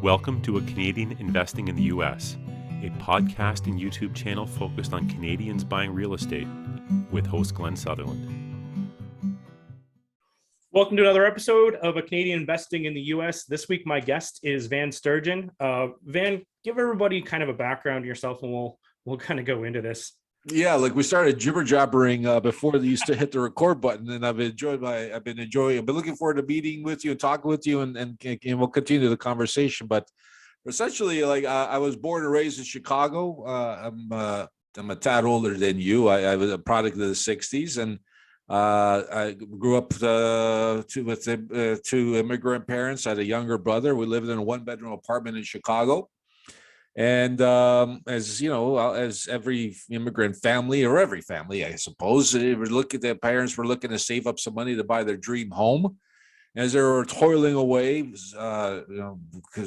Welcome to A Canadian Investing in the U.S., a podcast and YouTube channel focused on Canadians buying real estate with host Glenn Sutherland. Welcome to another episode of A Canadian Investing in the U.S. This week, my guest is Van Sturgeon. Van, give everybody kind of a background on yourself and we'll kind of go into this. Yeah, like we started jibber jabbering before they used to hit the record button, and I've been looking forward to meeting with you and talking with you, and we'll continue the conversation. But essentially, I was born and raised in Chicago. I'm a tad older than you. I was a product of the '60s, and I grew up with two immigrant parents. I had a younger brother. We lived in a one-bedroom apartment in Chicago. And as you know, as every immigrant family, or every family, I suppose, their parents were looking to save up some money to buy their dream home. As they were toiling away,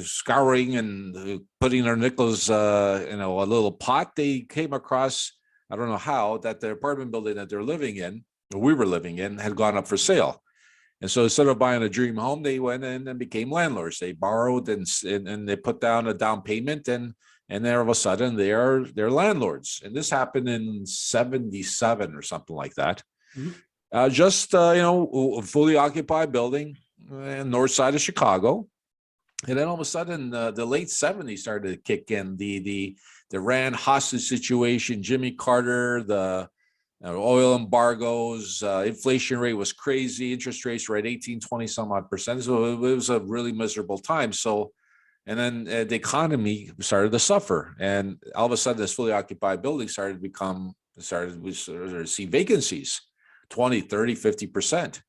scouring and putting their nickels, in a little pot, they came across, I don't know how, that the apartment building that they're living in, or we were living in, had gone up for sale. And so instead of buying a dream home, they went in and became landlords. They borrowed and they put down a down payment, and then all of a sudden they're landlords. And this happened in '77 or something like that. Mm-hmm. A fully occupied building, north side of Chicago. And then all of a sudden, the late '70s started to kick in. The Iran hostage situation, Jimmy Carter, the oil embargoes, inflation rate was crazy. Interest rates were at 18, 20 some odd percent. So it was a really miserable time. And then the economy started to suffer. And all of a sudden, this fully occupied building started to see vacancies, 20, 30, 50%.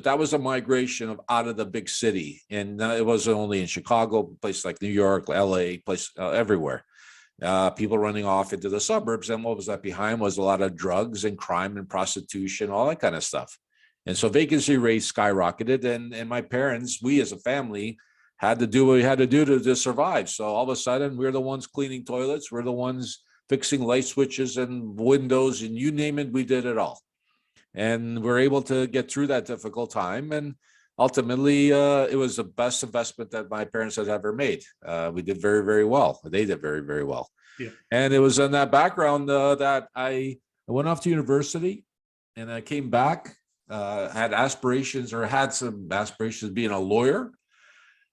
That was a migration out of the big city. And it wasn't only in Chicago, places like New York, LA, everywhere. People running off into the suburbs, and what was that behind was a lot of drugs and crime and prostitution, all that kind of stuff. And so vacancy rates skyrocketed, and my parents, we as a family, had to do what we had to do to survive. So all of a sudden, we're the ones cleaning toilets, we're the ones fixing light switches and windows, and you name it, we did it all. And we're able to get through that difficult time, and ultimately, it was the best investment that my parents had ever made. We did very, very well. They did very, very well. Yeah. And it was in that background that I went off to university, and I came back, had some aspirations of being a lawyer.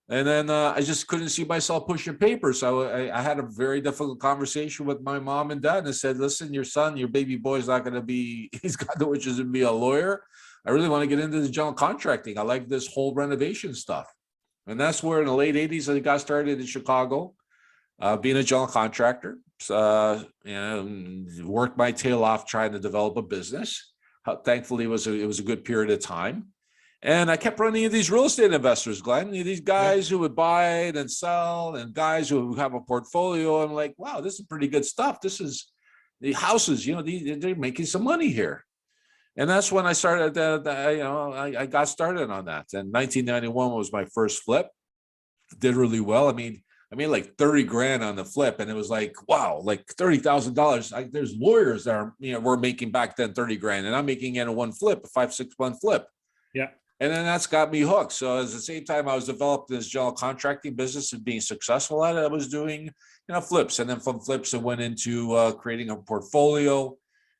And then I just couldn't see myself pushing papers. So I had a very difficult conversation with my mom and dad, and I said, listen, your baby boy's not going to be, he's got no interest in being a lawyer. I really want to get into the general contracting. I like this whole renovation stuff. And that's where in the late 80s, I got started in Chicago, being a general contractor. Worked my tail off trying to develop a business. Thankfully, it was a good period of time. And I kept running into these real estate investors, Glenn, these guys who would buy it and sell, and guys who have a portfolio. I'm like, wow, this is pretty good stuff. This is the houses, they're making some money here. And that's when I started, I got started on that. And 1991 was my first flip. Did really well. I made like 30 grand on the flip. And it was like, wow, like $30,000. There's lawyers that are, were making back then 30 grand. And I'm making it in one flip, a 5-6 month flip. Yeah. And then that's got me hooked. So at the same time, I was developing this general contracting business and being successful at it, I was doing, flips. And then from flips, it went into creating a portfolio.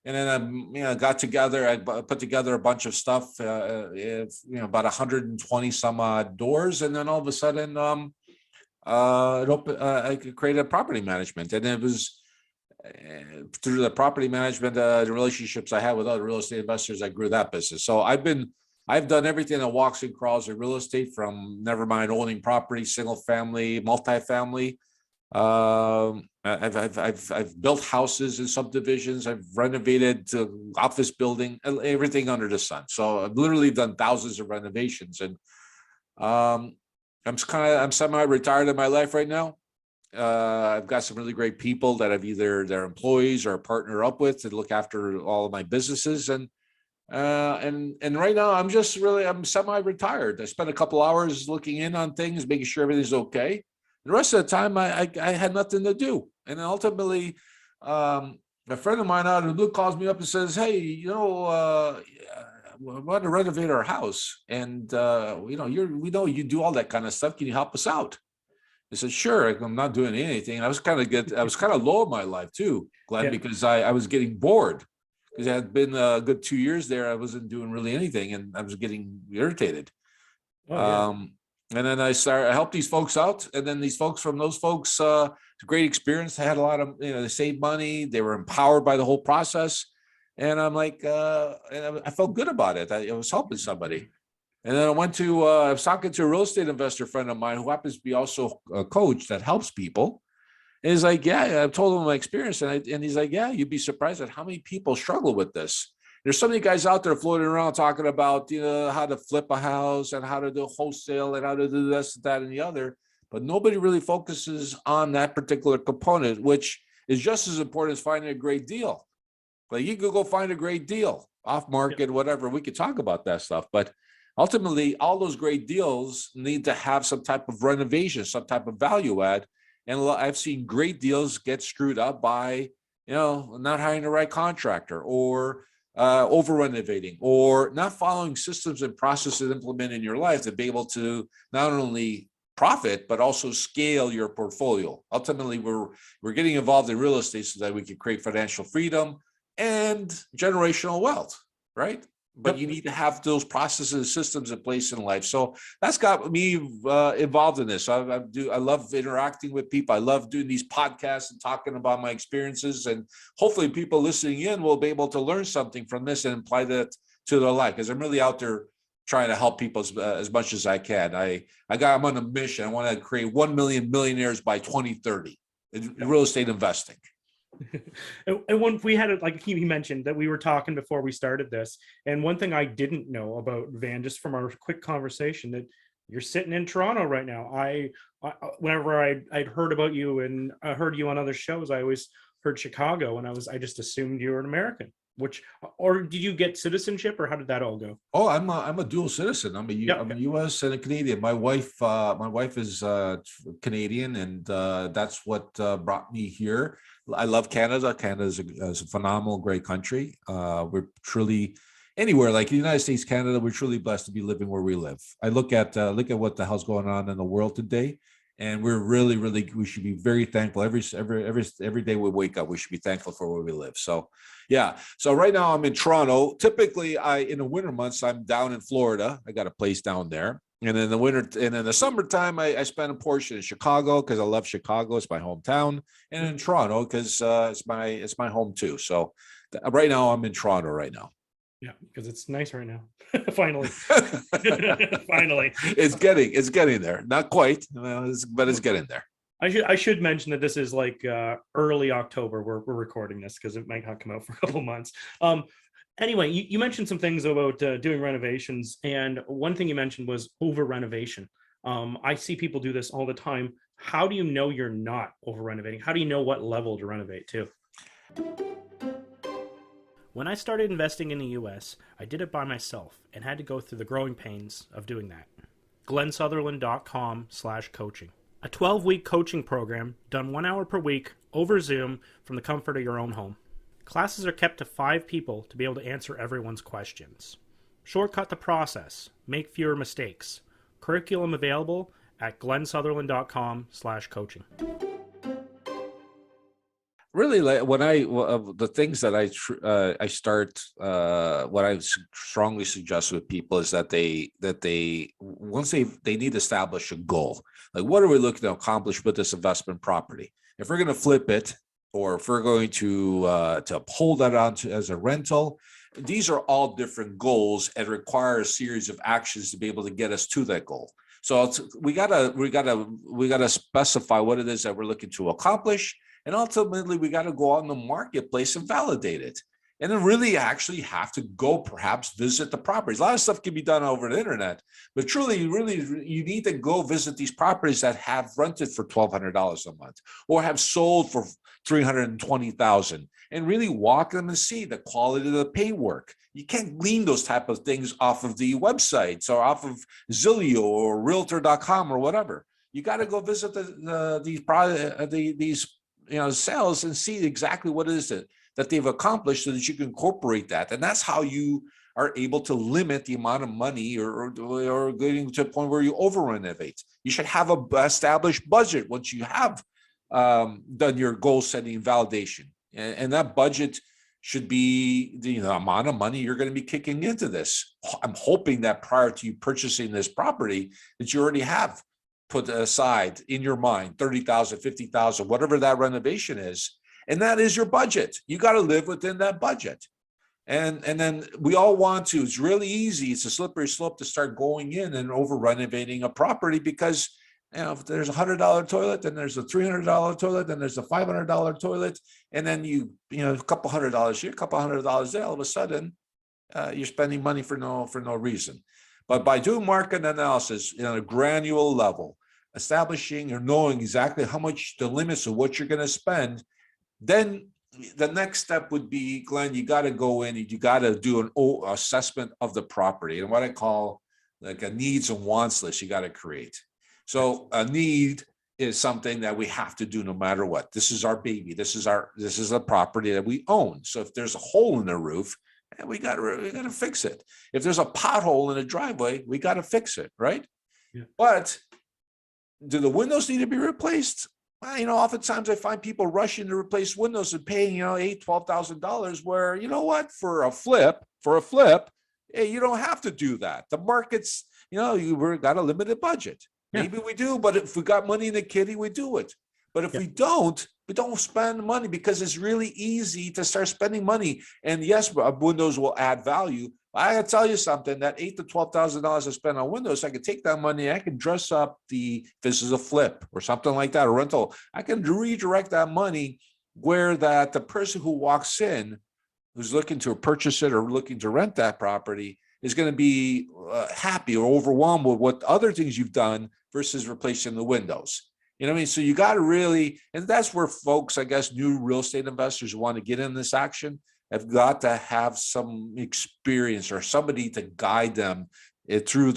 And then I got together. I put together a bunch of stuff, about 120 some odd doors, and then all of a sudden, I created property management, and it was through the property management, the relationships I had with other real estate investors, I grew that business. So I've done everything that walks and crawls in real estate, from never mind owning property, single family, multifamily. I've built houses and subdivisions. I've renovated office building, everything under the sun. So I've literally done thousands of renovations, and I'm semi-retired in my life right now. I've got some really great people that I've either their employees or partner up with to look after all of my businesses, and right now I'm semi-retired. I spent a couple hours looking in on things, making sure everything's okay. The rest of the time, I had nothing to do. And then ultimately, a friend of mine out of the blue calls me up and says, hey, we want to renovate our house. And, we know you do all that kind of stuff. Can you help us out? I said, sure. I'm not doing anything. I was kind of low in my life too, Glenn, because I was getting bored because it had been a good 2 years there. I wasn't doing really anything and I was getting irritated. And then I helped these folks out. And then these folks it's a great experience. They had a lot of, they saved money. They were empowered by the whole process. And I'm like, and I felt good about it. I was helping somebody. And then I was talking to a real estate investor friend of mine who happens to be also a coach that helps people. And he's like, yeah, I told him my experience. And he's like, yeah, you'd be surprised at how many people struggle with this. There's so many guys out there floating around talking about, how to flip a house and how to do wholesale and how to do this, that, and the other. But nobody really focuses on that particular component, which is just as important as finding a great deal. Like you could go find a great deal off market, whatever. We could talk about that stuff. But ultimately, all those great deals need to have some type of renovation, some type of value add. And I've seen great deals get screwed up by, not hiring the right contractor or over renovating or not following systems and processes implemented in your life to be able to not only profit, but also scale your portfolio. Ultimately, we're getting involved in real estate so that we can create financial freedom and generational wealth, right? But you need to have those processes and systems in place in life. So that's got me involved in this. I love interacting with people. I love doing these podcasts and talking about my experiences. And hopefully people listening in will be able to learn something from this and apply that to their life. Because I'm really out there trying to help people as much as I can. I'm on a mission. I want to create 1 million millionaires by 2030 in real estate investing. And when we had it, like he mentioned that we were talking before we started this, and one thing I didn't know about Van, just from our quick conversation, that you're sitting in Toronto right now. Whenever I'd heard about you and I heard you on other shows, I always heard Chicago, and I just assumed you were an American. Or did you get citizenship, or how did that all go? Oh, I'm a dual citizen. I'm a U.S. and a Canadian. My wife is Canadian, and that's what brought me here. I love Canada. Canada is a phenomenal, great country. We're truly anywhere like the United States, Canada. We're truly blessed to be living where we live. I look at what the hell's going on in the world today. And we're really, we should be very thankful. Every day we wake up, we should be thankful for where we live. So, yeah. So right now I'm in Toronto. Typically, in the winter months, I'm down in Florida. I got a place down there. And in the summertime, I spend a portion in Chicago because I love Chicago. It's my hometown, and in Toronto because it's my home too. So right now I'm in Toronto right now. Yeah, because it's nice right now. Finally. Finally. It's getting there. Not quite, but it's getting there. I should mention that this is like early October. We're recording this because it might not come out for a couple months. Anyway, you mentioned some things about doing renovations, and one thing you mentioned was over renovation. I see people do this all the time. How do you know you're not over renovating? How do you know what level to renovate to? When I started investing in the US, I did it by myself and had to go through the growing pains of doing that. GlennSutherland.com/coaching. A 12-week coaching program done 1 hour per week over Zoom from the comfort of your own home. Classes are kept to 5 people to be able to answer everyone's questions. Shortcut the process. Make fewer mistakes. Curriculum available at GlennSutherland.com/coaching. Really, like when the things that I start, what I strongly suggest with people is that they once they need to establish a goal. Like, what are we looking to accomplish with this investment property? If we're going to flip it, or if we're going to hold that on as a rental, these are all different goals and require a series of actions to be able to get us to that goal. So we gotta specify what it is that we're looking to accomplish. And ultimately, we got to go on the marketplace and validate it. And then really actually have to go perhaps visit the properties. A lot of stuff can be done over the internet, but truly, really, you need to go visit these properties that have rented for $1,200 a month or have sold for $320,000, and really walk them and see the quality of the paintwork. You can't glean those type of things off of the websites or off of Zillow or Realtor.com or whatever. You got to go visit these sales and see exactly what it is that they've accomplished so that you can incorporate that. And that's how you are able to limit the amount of money or getting to a point where you over renovate. You should have a established budget once you have done your goal setting validation, and that budget should be the amount of money you're going to be kicking into this. I'm hoping that prior to you purchasing this property, that you already have put aside in your mind 30,000, 50,000, whatever that renovation is, and that is your budget. You got to live within that budget. And then we all want to. It's really easy. It's a slippery slope to start going in and over renovating a property because if there's $100 toilet, then there's a $300 toilet, then there's a $500 toilet, and then a couple $100 here, a couple $100 there. All of a sudden, you're spending money for no reason. But by doing market analysis on a granular level, establishing or knowing exactly how much the limits of what you're going to spend, then the next step would be, Glenn, you got to go in and you got to do an assessment of the property and what I call like a needs and wants list. You got to create. So a need is something that we have to do no matter what. This is our baby. This is a property that we own. So if there's a hole in the roof, we got to fix it. If there's a pothole in the driveway, we got to fix it, right? Yeah. But do the windows need to be replaced? Well, oftentimes I find people rushing to replace windows and paying, $8,000-$12,000. Where for a flip, hey, you don't have to do that. The market's, we've got a limited budget. Maybe we do, but if we got money in the kitty, we do it. But if we don't spend money because it's really easy to start spending money. And yes, windows will add value. I gotta tell you something, that $8,000 to $12,000 I spend on windows, I could take that money, I can dress up if this is a flip or something like that, a rental. I can redirect that money where that the person who walks in, who's looking to purchase it or looking to rent that property, is going to be happy or overwhelmed with what other things you've done versus replacing the windows. You know what I mean? So you got to really, and that's where folks, I guess, new real estate investors who want to get in this action have got to have some experience or somebody to guide them through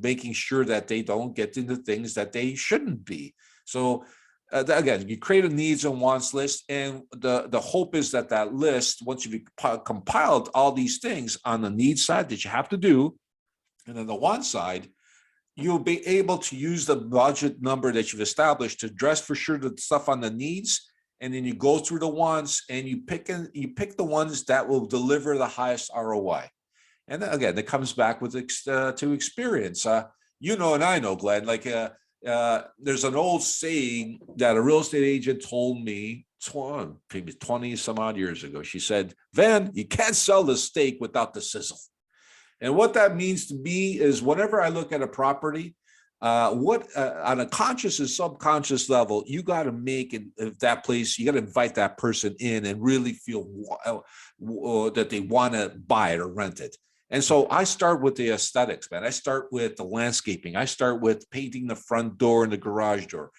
making sure that they don't get into things that they shouldn't be. So again, you create a needs and wants list, and the hope is that list, once you've compiled all these things on the needs side that you have to do, and then the want side, you'll be able to use the budget number that you've established to address for sure the stuff on the needs, and then you go through the wants and you pick the ones that will deliver the highest ROI. And then again, it comes back with to experience. And I know, Glenn, there's an old saying that a real estate agent told me maybe 20 some odd years ago. She said, Van, you can't sell the steak without the sizzle. And what that means to me is whenever I look at a property, on a conscious and subconscious level, you got to make that place, you got to invite that person in and really feel that they want to buy it or rent it. And so I start with the aesthetics, man. I start with the landscaping. I start with painting the front door and the garage door,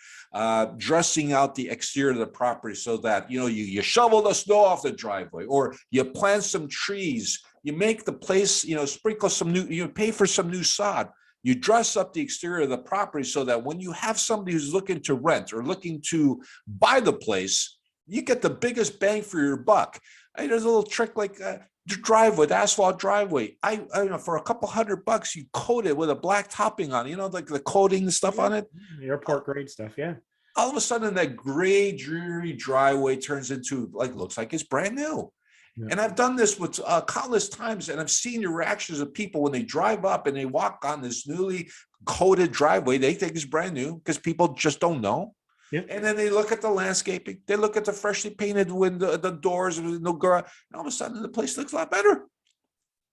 dressing out the exterior of the property so that, you shovel the snow off the driveway, or you plant some trees, you make the place, sprinkle some you pay for some new sod. You dress up the exterior of the property so that when you have somebody who's looking to rent or looking to buy the place, you get the biggest bang for your buck. There's a little trick like the driveway, the asphalt driveway. I for a couple $100, you coat it with a black topping on it, like the coating and stuff on it. Airport grade stuff, yeah. All of a sudden, that gray, dreary driveway turns into looks like it's brand new. Yeah. And I've done this with countless times, and I've seen the reactions of people when they drive up and they walk on this newly coated driveway. They think it's brand new because people just don't know. Yeah. And then they look at the landscaping, they look at the freshly painted window, the doors, no garage, and all of a sudden the place looks a lot better.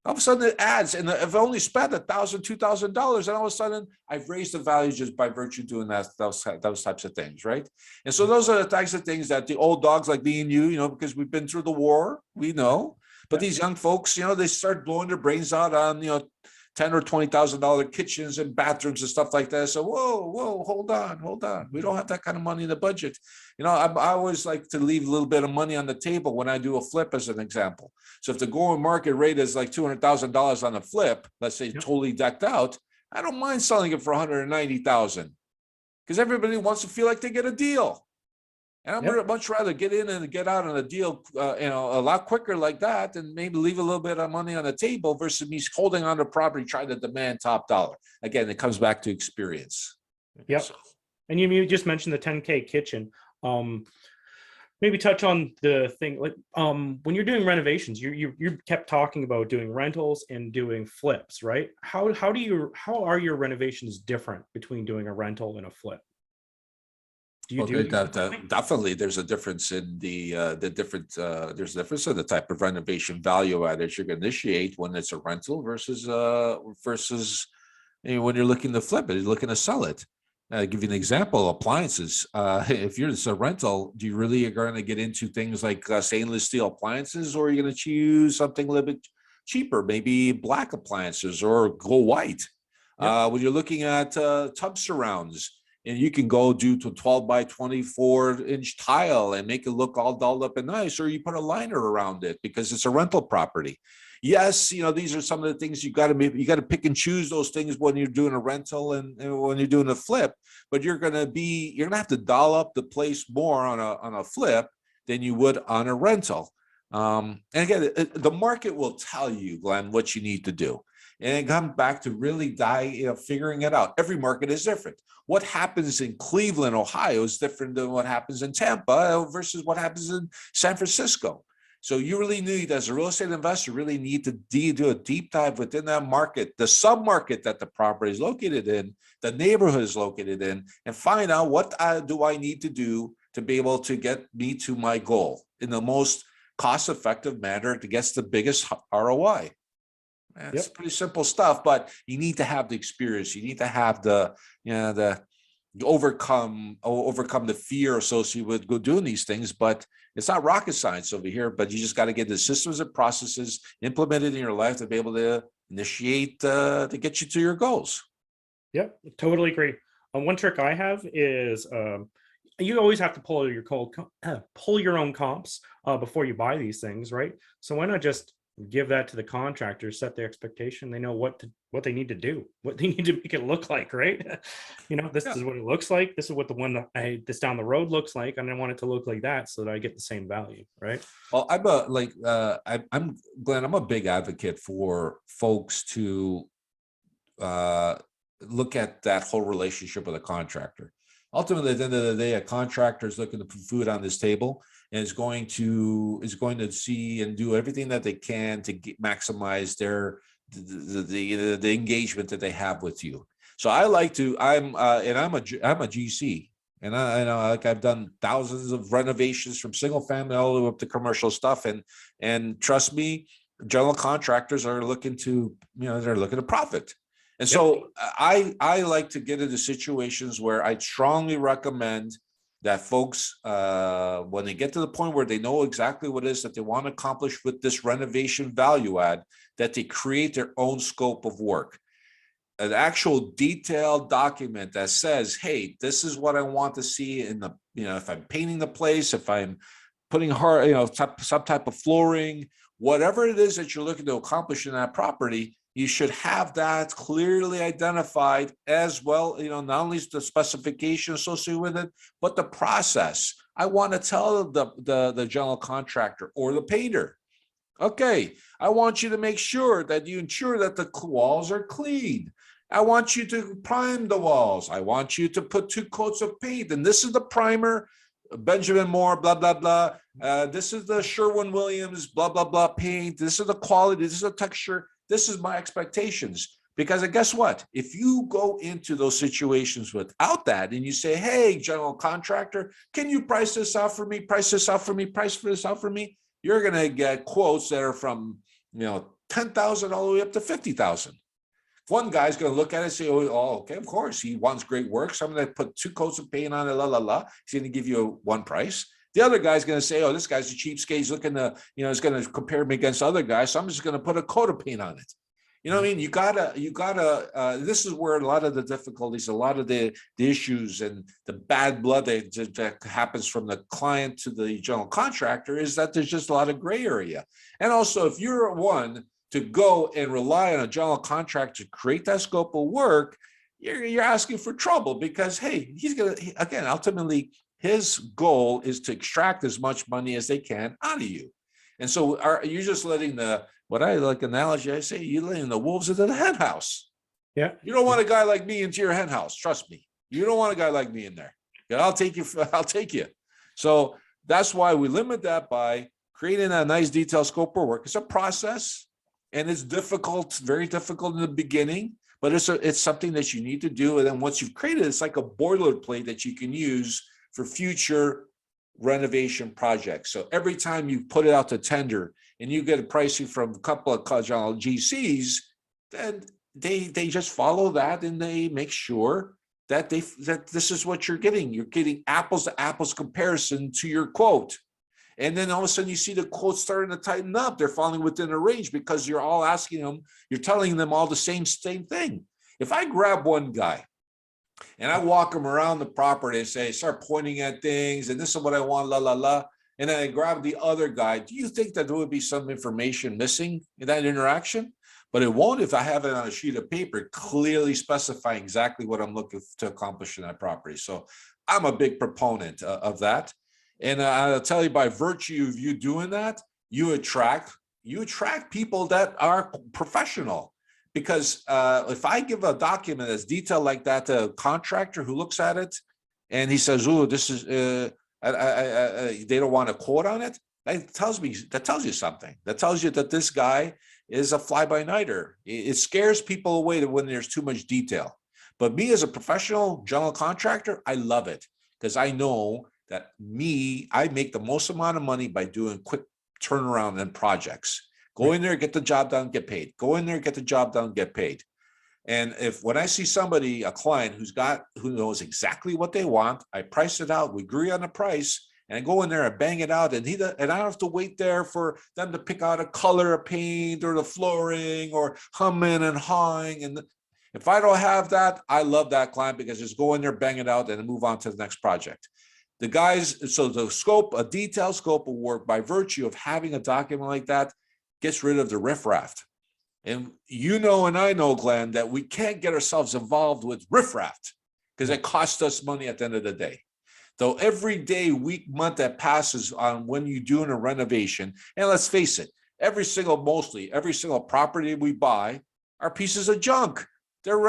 All of a sudden it adds, and I've only spent $1,000, $2,000, and all of a sudden I've raised the value just by virtue of doing those types of things, right? And so those are the types of things that the old dogs like me and you, because we've been through the war, we know. But these young folks, they start blowing their brains out on, $10,000 or $20,000 kitchens and bathrooms and stuff like that. So whoa, hold on. We don't have that kind of money in the budget. I always like to leave a little bit of money on the table when I do a flip, as an example. So if the going market rate is like $200,000 on a flip, let's say totally decked out, I don't mind selling it for $190,000 because everybody wants to feel like they get a deal. And I'm Yep. much rather get in and get out on a deal, a lot quicker like that, and maybe leave a little bit of money on the table versus me holding on to property, trying to demand top dollar. Again, it comes back to experience. Yep. So, And you just mentioned the 10K kitchen. Maybe touch on the thing like when you're doing renovations, you kept talking about doing rentals and doing flips, right? How are your renovations different between doing a rental and a flip? Do you okay, do definitely there's a difference in the different there's a difference in the type of renovation value add that you're going to initiate when it's a rental versus when you're looking to flip it, you're looking to sell it. I'll give you an example, appliances. If you're just a rental, do you really are going to get into things like stainless steel appliances, or are you going to choose something a little bit cheaper, maybe black appliances or go white? Yep. When you're looking at tub surrounds, and you can go do to 12 by 24-inch tile and make it look all dolled up and nice, or you put a liner around it because it's a rental property. Yes, these are some of the things you got to pick and choose those things when you're doing a rental and when you're doing a flip. But you're gonna have to doll up the place more on a flip than you would on a rental. And again, the market will tell you, Glenn, what you need to do. And it comes back to really figuring it out. Every market is different. What happens in Cleveland, Ohio is different than what happens in Tampa versus what happens in San Francisco. So you really need, as a real estate investor, really need to do a deep dive within that market, the sub-market that the property is located in, the neighborhood is located in, and find out what do I need to do to be able to get me to my goal in the most cost-effective manner to get the biggest ROI. It's pretty simple stuff, but you need to have the experience. You need to have the overcome the fear associated with doing these things. But it's not rocket science over here. But you just got to get the systems and processes implemented in your life to be able to initiate to get you to your goals. Yep, totally agree. One trick I have is you always have to pull your own comps before you buy these things, right? So why not just give that to the contractors, set their expectation. They know what they need to do, what they need to make it look like, right? This is what it looks like. This is what the one this down the road looks like, and I want it to look like that so that I get the same value, right? Well, I'm Glenn. I'm a big advocate for folks to look at that whole relationship with a contractor. Ultimately, at the end of the day, a contractor is looking to put food on this table and is going to see and do everything that they can to maximize the engagement that they have with you. So I'm a GC, and I know, like, I've done thousands of renovations from single family all the way up to commercial stuff, and trust me, general contractors are looking to profit. And so I like to get into situations where I strongly recommend that folks, when they get to the point where they know exactly what it is that they want to accomplish with this renovation value add, that they create their own scope of work. An actual detailed document that says, hey, this is what I want to see in the, if I'm painting the place, if I'm putting some type of flooring, whatever it is that you're looking to accomplish in that property, you should have that clearly identified as well, not only the specification associated with it, but the process. I want to tell the general contractor or the painter, okay, I want you to make sure that you ensure that the walls are clean. I want you to prime the walls. I want you to put 2 coats of paint. And this is the primer, Benjamin Moore, blah, blah, blah. This is the Sherwin-Williams, blah, blah, blah paint. This is the quality. This is the texture. This is my expectations. Because guess what? If you go into those situations without that and you say, hey, general contractor, can you price this out for me? Price this out for me? Price this out for me? You're going to get quotes that are from, $10,000 all the way up to $50,000. One guy's going to look at it and say, oh, okay, of course, he wants great work. So I'm going to put 2 coats of paint on it, la, la, la. He's going to give you one price. The other guy's going to say, oh, this guy's a cheapskate. He's looking to, he's going to compare me against other guys. So I'm just going to put a coat of paint on it. You know what I mean? You gotta, this is where a lot of the difficulties, a lot of the issues and the bad blood that happens from the client to the general contractor is that there's just a lot of gray area. And also, if you're one to go and rely on a general contractor to create that scope of work, you're asking for trouble because, hey, he's going to, again, ultimately, His goal is to extract as much money as they can out of you. And so you're just letting what I like analogy, I say, you're letting the wolves into the hen house. Yeah. You don't want a guy like me into your hen house. Trust me. You don't want a guy like me in there. I'll take you. I'll take you. So that's why we limit that by creating a nice detailed scope of work. It's a process, and it's difficult, very difficult in the beginning, but it's something that you need to do. And then once you've created it, it's like a boilerplate that you can use for future renovation projects. So every time you put it out to tender and you get a pricing from a couple of GCs, then they just follow that and they make sure that this is what you're getting. You're getting apples to apples comparison to your quote. And then all of a sudden you see the quotes starting to tighten up. They're falling within a range because you're all asking them, you're telling them all the same thing. If I grab one guy and I walk him around the property and say, start pointing at things, and this is what I want, la, la, la, and then I grab the other guy, do you think that there would be some information missing in that interaction? But it won't if I have it on a sheet of paper, clearly specifying exactly what I'm looking to accomplish in that property. So I'm a big proponent of that. And I'll tell you, by virtue of you doing that, you attract people that are professional. Because if I give a document that's detailed like that to a contractor who looks at it and he says, "Oh, this is," they don't want a quote on it. That tells you something. That tells you that this guy is a fly-by-nighter. It scares people away when there's too much detail. But me as a professional general contractor, I love it because I know that I make the most amount of money by doing quick turnaround and projects. Go in there, get the job done, get paid. Go in there, get the job done, get paid. And when I see somebody, a client who knows exactly what they want, I price it out, we agree on the price, and I go in there and bang it out, and I don't have to wait there for them to pick out a color of paint or the flooring or humming and hawing. And if I don't have that, I love that client because just go in there, bang it out, and move on to the next project. The guys, so a detailed scope of work by virtue of having a document like that gets rid of the riffraff. And you know, and I know, Glenn, that we can't get ourselves involved with riffraff because it costs us money at the end of the day. Though every day, week, month that passes on when you're doing a renovation, and let's face it, every single property we buy are pieces of junk. They're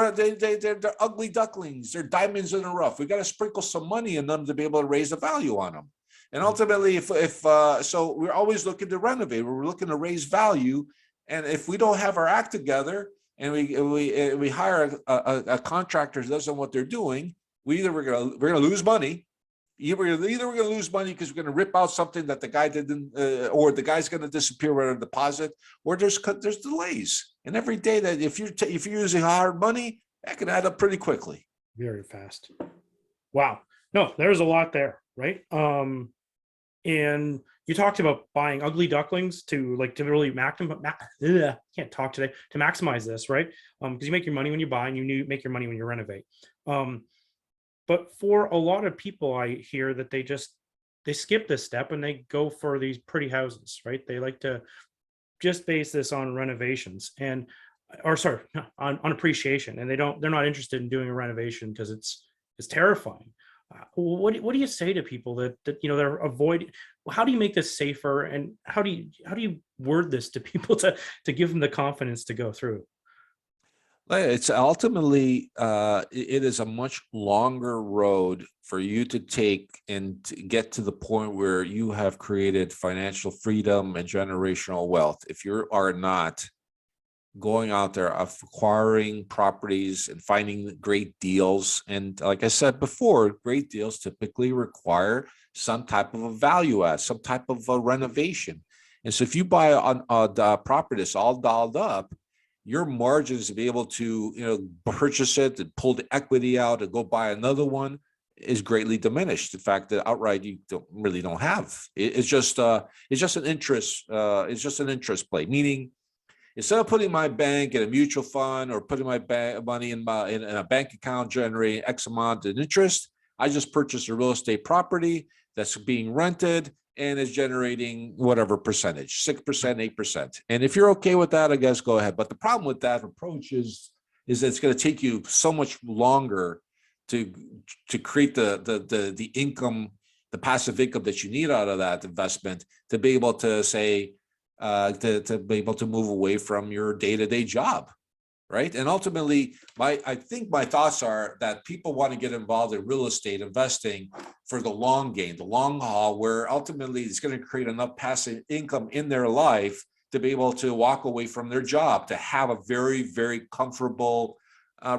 ugly ducklings. They're diamonds in the rough. We got to sprinkle some money in them to be able to raise the value on them. And ultimately, so we're always looking to renovate. We're looking to raise value. And if we don't have our act together and we hire a contractor who doesn't know what they're doing, we're gonna lose money. Either we're going to lose money because we're going to rip out something that the guy didn't, or the guy's going to disappear with a deposit, or there's delays. And every day that if you're using hard money, that can add up pretty quickly. Very fast. Wow. No, there's a lot there, right? And you talked about buying ugly ducklings to really can't talk today, to maximize this, right? Because you make your money when you buy and you make your money when you renovate. But for a lot of people, I hear that they skip this step and they go for these pretty houses, right? They like to just base this on renovations on appreciation, and they're not interested in doing a renovation because it's terrifying. What do you say to people that they're avoiding? How do you make this safer, and how do you word this to people to give them the confidence to go through? It's ultimately, it is a much longer road for you to take and to get to the point where you have created financial freedom and generational wealth. If you are not going out there acquiring properties and finding great deals. And like I said before, great deals typically require some type of a value add, some type of a renovation. And so if you buy a property that's all dialed up, your margins to be able to purchase it and pull the equity out and go buy another one is greatly diminished. In fact, that outright you don't have. It's just an interest. It's just an interest play. Meaning, instead of putting my bank in a mutual fund or putting my money in a bank account generating X amount in interest, I just purchased a real estate property that's being rented and is generating whatever percentage, 6%, 8%. And if you're okay with that, I guess go ahead. But the problem with that approach is that it's going to take you so much longer to create the income the passive income that you need out of that investment to be able to say, to be able to move away from your day-to-day job. Right. And ultimately, I think my thoughts are that people want to get involved in real estate investing for the long game, the long haul, where ultimately it's going to create enough passive income in their life to be able to walk away from their job, to have a very, very comfortable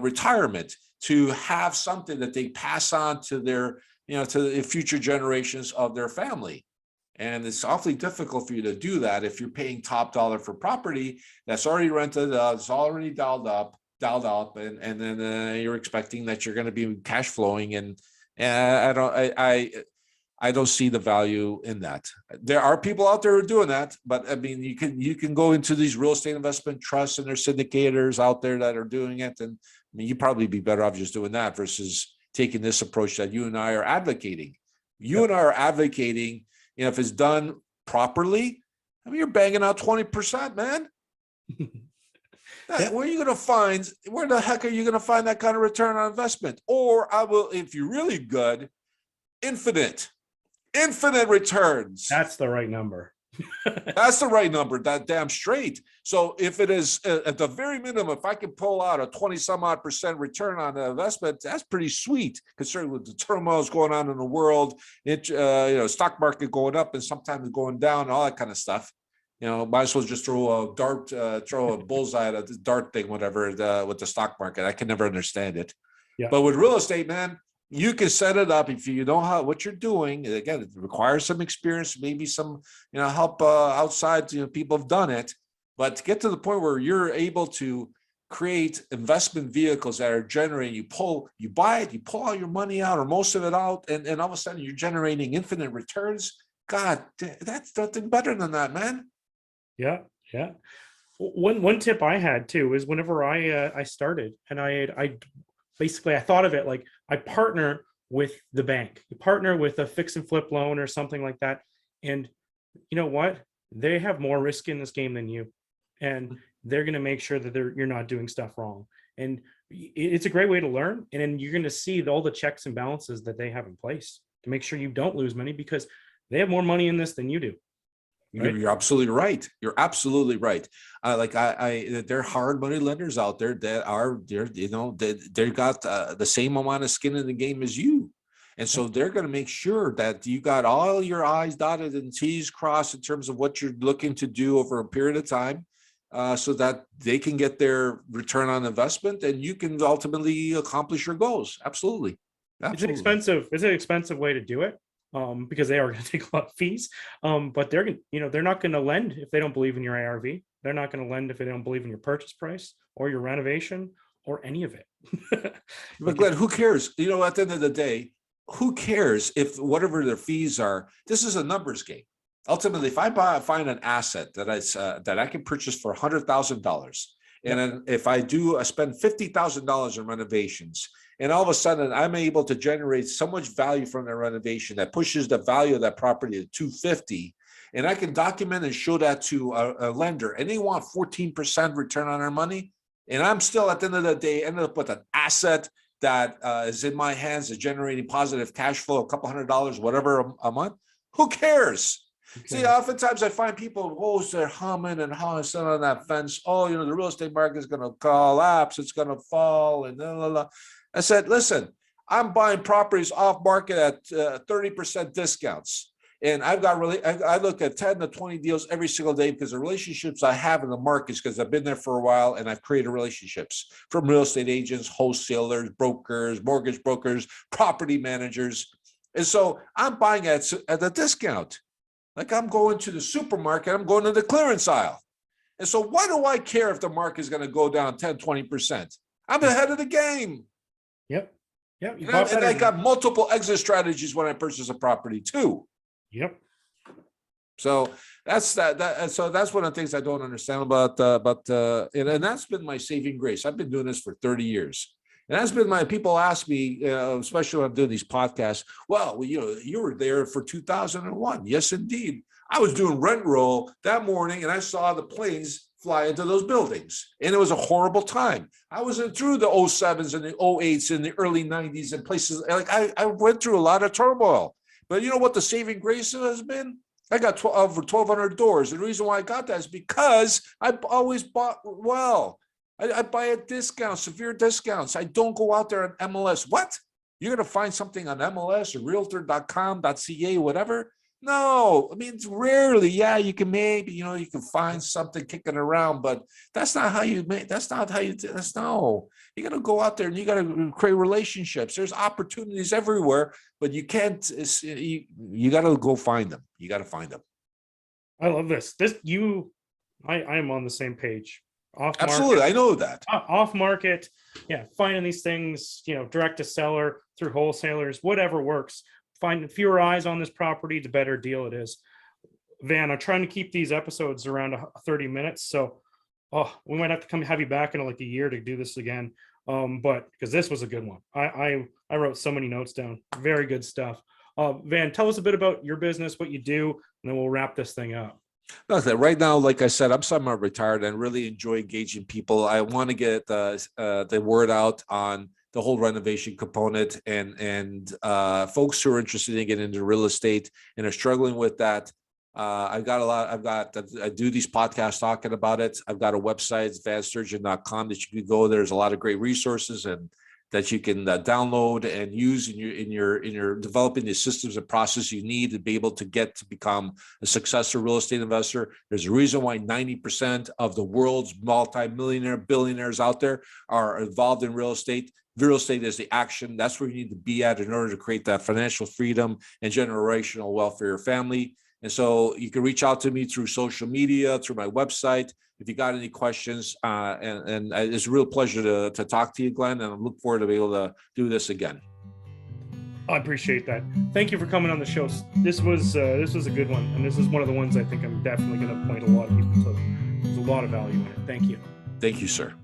retirement, to have something that they pass on to their, to the future generations of their family. And it's awfully difficult for you to do that if you're paying top dollar for property that's already rented, it's already dialed up, and then you're expecting that you're going to be cash flowing. And I don't see the value in that. There are people out there who are doing that, but I mean, you can go into these real estate investment trusts, and there's syndicators out there that are doing it. And I mean, you'd probably be better off just doing that versus taking this approach that you and I are advocating. You and I are advocating. If it's done properly, I mean, you're banging out 20%, man. Where are you going to find? Where the heck are you going to find that kind of return on investment? Or if you're really good, infinite returns. That's the right number. That's the right number. That damn straight. So if it is at the very minimum, if I can pull out a 20-some-odd% return on the investment, that's pretty sweet. Considering with the turmoils going on in the world, stock market going up and sometimes going down, all that kind of stuff. Might as well just throw a bullseye at the dart thing, whatever, with the stock market. I can never understand it. Yeah. But with real estate, man, you can set it up if you know what you're doing. Again, it requires some experience, maybe some help outside. People have done it, but to get to the point where you're able to create investment vehicles that are generating, you buy it, you pull all your money out or most of it out, and all of a sudden you're generating infinite returns. God, that's nothing better than that, man. Yeah. One tip I had too is whenever I started, and I basically, I thought of it like I partner with the bank. You partner with a fix and flip loan or something like that. And you know what? They have more risk in this game than you. And they're going to make sure that you're not doing stuff wrong. And it's a great way to learn. And then you're going to see all the checks and balances that they have in place to make sure you don't lose money, because they have more mony in this than you do. Right? You're absolutely right. You're absolutely right. There are hard money lenders out there that are they got the same amount of skin in the game as you, and so they're going to make sure that you got all your I's dotted and T's crossed in terms of what you're looking to do over a period of time, so that they can get their return on investment and you can ultimately accomplish your goals. Absolutely. It's an expensive way to do it. Because they are going to take a lot of fees, but they're not going to lend if they don't believe in your ARV. They're not going to lend if they don't believe in your purchase price or your renovation or any of it. But Glenn, who cares? At the end of the day, who cares if whatever their fees are? This is a numbers game. Ultimately, if I find an asset that I can purchase for $100,000, and then if I spend $50,000 in renovations, and all of a sudden I'm able to generate so much value from the renovation that pushes the value of that property to $250, and I can document and show that to a lender, and they want 14% return on their money, and I'm still at the end of the day ended up with an asset that is in my hands, is generating positive cash flow, a couple $100, whatever a month. Who cares? Okay. See, oftentimes I find people, they're humming and sitting on that fence. The real estate market is going to collapse. It's going to fall. And blah, blah, blah. I said, listen, I'm buying properties off market at 30% discounts. And I look at 10 to 20 deals every single day because the relationships I have in the markets, because I've been there for a while and I've created relationships from real estate agents, wholesalers, brokers, mortgage brokers, property managers. And so I'm buying at a discount. Like I'm going to the supermarket, I'm going to the clearance aisle. And so why do I care if the market is going to go down 10, 20%? I'm ahead of the game. Yep. And I got multiple exit strategies when I purchase a property too. Yep. So that's that. So that's one of the things I don't understand about, and that's been my saving grace. I've been doing this for 30 years. And that's been people ask me, especially when I'm doing these podcasts, well, you were there for 2001. Yes, indeed. I was doing rent roll that morning and I saw the planes fly into those buildings. And it was a horrible time. I was through the 07s and the 08s and the early 90s and places like I went through a lot of turmoil. But you know what the saving grace has been? I got over 1,200 doors. And the reason why I got that is because I always bought well. I buy at discounts, severe discounts. I don't go out there on MLS. What? You're going to find something on MLS or realtor.com.ca, whatever? No, I mean, it's rarely. Yeah, you can maybe, you can find something kicking around, but that's not how you make, that's not how you, that's no. You got to go out there and you got to create relationships. There's opportunities everywhere, but you can't, you got to go find them. You got to find them. I love this. I am on the same page. Absolutely. I know that. Off market. Yeah. Finding these things, direct to seller through wholesalers, whatever works. Find fewer eyes on this property, the better deal it is. Van, I'm trying to keep these episodes around 30 minutes. So, we might have to have you back in like a year to do this again. But because this was a good one. I wrote so many notes down. Very good stuff. Van, tell us a bit about your business, what you do, and then we'll wrap this thing up. Right now, like I said, I'm somewhat retired and really enjoy engaging people. I want to get the word out on the whole renovation component, and folks who are interested in getting into real estate and are struggling with that. I do these podcasts talking about it. I've got a website, it's vansturgeon.com, that you can go. There's a lot of great resources and that you can download and use in your developing the systems and process you need to be able to become a successful real estate investor. There's a reason why 90% of the world's multi-millionaire billionaires out there are involved in real estate. Real estate is the action. That's where you need to be at in order to create that financial freedom and generational wealth for your family. And so you can reach out to me through social media, through my website, if you got any questions. And it's a real pleasure to talk to you, Glenn, and I look forward to be able to do this again. I appreciate that. Thank you for coming on the show. This was a good one, and this is one of the ones I think I'm definitely going to point a lot of people to. There's a lot of value in it. Thank you. Thank you, sir.